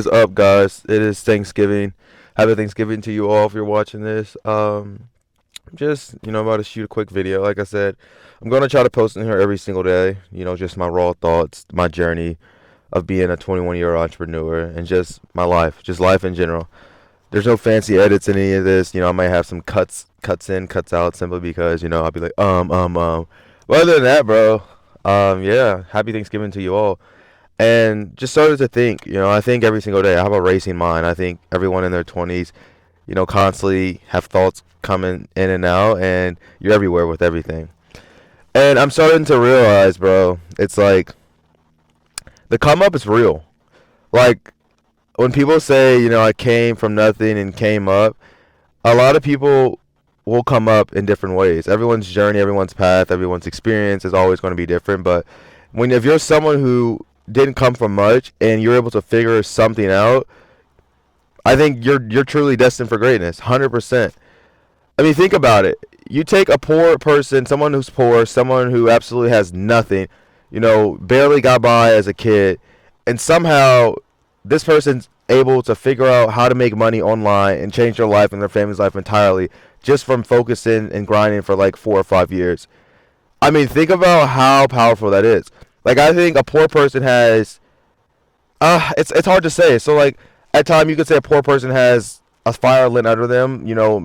What is up, guys? It is Thanksgiving. Happy Thanksgiving to you all if you're watching this. Just about to shoot a quick video. Like I said, I'm gonna try to post in here every single day. Just my raw thoughts, my journey of being a 21-year entrepreneur, and just my life, just life in general. There's no fancy edits in any of this. I might have some cuts in, cuts out, simply because I'll be like But other than that, bro, yeah. Happy Thanksgiving to you all. And just started to think, I think every single day. I have a racing mind. I think everyone in their 20s, constantly have thoughts coming in and out, and you're everywhere with everything. And I'm starting to realize, bro, it's like the come up is real. Like when people say, I came from nothing and came up, a lot of people will come up in different ways. Everyone's journey, everyone's path, everyone's experience is always going to be different. But if you're someone who didn't come from much and you're able to figure something out, I think you're truly destined for greatness, 100%. I mean, think about it. You take a poor person, someone who's poor, someone who absolutely has nothing, barely got by as a kid, and somehow this person's able to figure out how to make money online and change their life and their family's life entirely just from focusing and grinding for like 4 or 5 years. I mean, think about how powerful that is. Like, I think a poor person has, it's hard to say. So like at time you could say a poor person has a fire lit under them,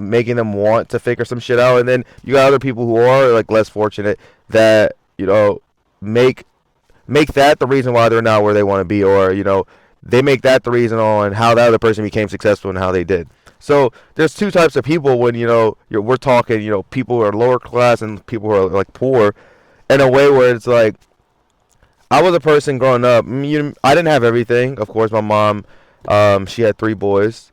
making them want to figure some shit out, and then you got other people who are like less fortunate that make make that the reason why they're not where they want to be, or they make that the reason on how that other person became successful and how they did. So there's two types of people when we're talking people who are lower class and people who are like poor, in a way where it's like I was a person growing up. I didn't have everything. Of course, my mom, she had three boys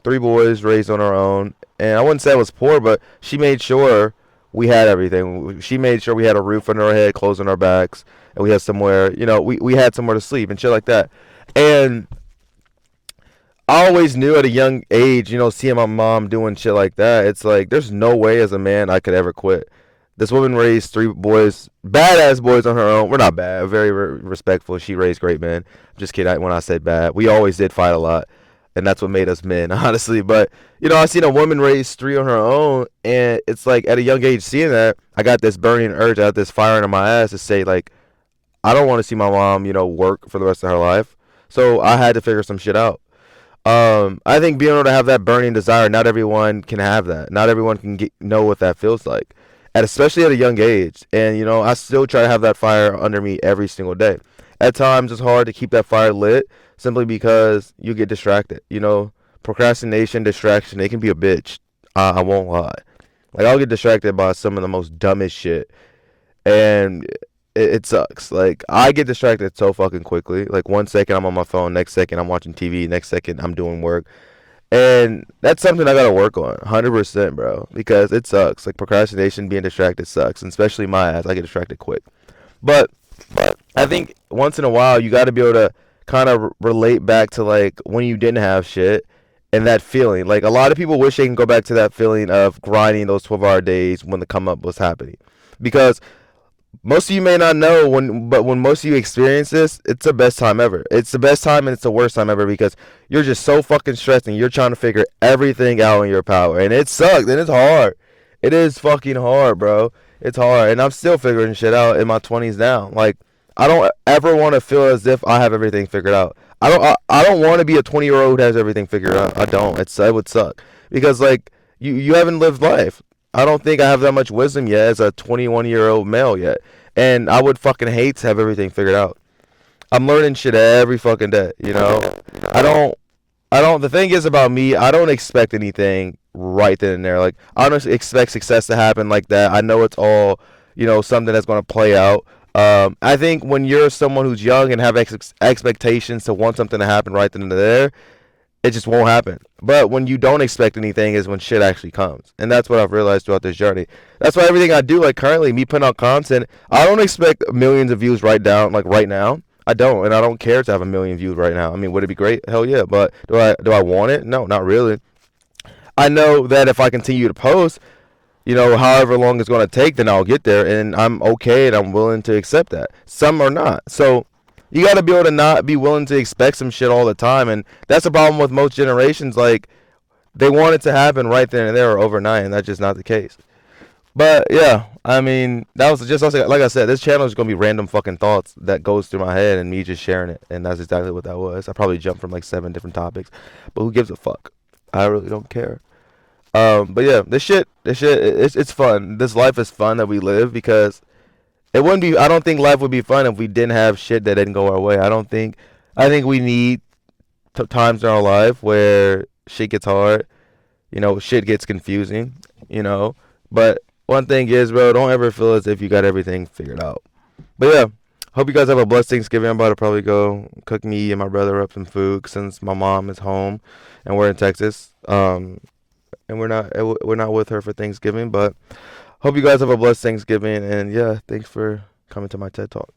raised on her own, and I wouldn't say I was poor, but she made sure we had everything. She made sure we had a roof under our head, clothes on our backs, and we had somewhere. We had somewhere to sleep and shit like that. And I always knew at a young age, seeing my mom doing shit like that, it's like there's no way as a man I could ever quit. This woman raised three boys, badass boys on her own. We're not bad, very respectful. She raised great men. I'm just kidding when I said bad. We always did fight a lot, and that's what made us men, honestly. But I seen a woman raise three on her own, and it's like at a young age seeing that, I got this burning urge, I got this fire under my ass to say like, I don't want to see my mom, work for the rest of her life. So I had to figure some shit out. I think being able to have that burning desire, not everyone can have that. Not everyone can know what that feels like, and especially at a young age. And I still try to have that fire under me every single day. At times, it's hard to keep that fire lit simply because you get distracted. Procrastination, distraction, they can be a bitch. I won't lie. Like I'll get distracted by some of the most dumbest shit, and it sucks. Like I get distracted so fucking quickly. Like 1 second I'm on my phone, next second I'm watching TV, next second I'm doing work. And that's something I gotta work on, 100%, bro. Because it sucks. Like procrastination, being distracted sucks, and especially my ass. I get distracted quick. But I think once in a while you got to be able to kind of relate back to like when you didn't have shit and that feeling. Like a lot of people wish they can go back to that feeling of grinding those 12-hour days when the come up was happening, because most of you may not know but when most of you experience this, it's the best time ever. It's the best time and it's the worst time ever, because you're just so fucking stressed and you're trying to figure everything out in your power, and it sucks and it's hard. It is fucking hard, bro. It's hard, and I'm still figuring shit out in my 20s now. Like I don't ever want to feel as if I have everything figured out. I don't want to be a 20-year-old who has everything figured out. I don't. It would suck, because like you haven't lived life. I don't think I have that much wisdom yet as a 21-year-old male yet. And I would fucking hate to have everything figured out. I'm learning shit every fucking day. I don't the thing is about me, I don't expect anything right then and there. Like I don't expect success to happen like that. I know it's all, something that's going to play out. I think when you're someone who's young and have expectations to want something to happen right then and there, it just won't happen. But when you don't expect anything is when shit actually comes. And that's what I've realized throughout this journey. That's why everything I do, like currently, me putting out content, I don't expect millions of views right now. I don't, and I don't care to have a million views right now. I mean, would it be great? Hell yeah. But do I want it? No, not really. I know that if I continue to post, however long it's going to take, then I'll get there, and I'm okay and I'm willing to accept that. Some are not. So, You got to be able to not be willing to expect some shit all the time, and that's the problem with most generations. Like, they want it to happen right then and there or overnight, and that's just not the case. But yeah, I mean, that was just like I said. This channel is gonna be random fucking thoughts that goes through my head and me just sharing it, and that's exactly what that was. I probably jumped from like 7 different topics, but who gives a fuck? I really don't care. But yeah, it's fun. This life is fun that we live because it wouldn't be. I don't think life would be fun if we didn't have shit that didn't go our way. I don't think. I think we need times in our life where shit gets hard. Shit gets confusing. But one thing is, bro, don't ever feel as if you got everything figured out. But yeah, hope you guys have a blessed Thanksgiving. I'm about to probably go cook me and my brother up some food since my mom is home and we're in Texas. And we're not with her for Thanksgiving, but hope you guys have a blessed Thanksgiving. And yeah, thanks for coming to my TED Talk.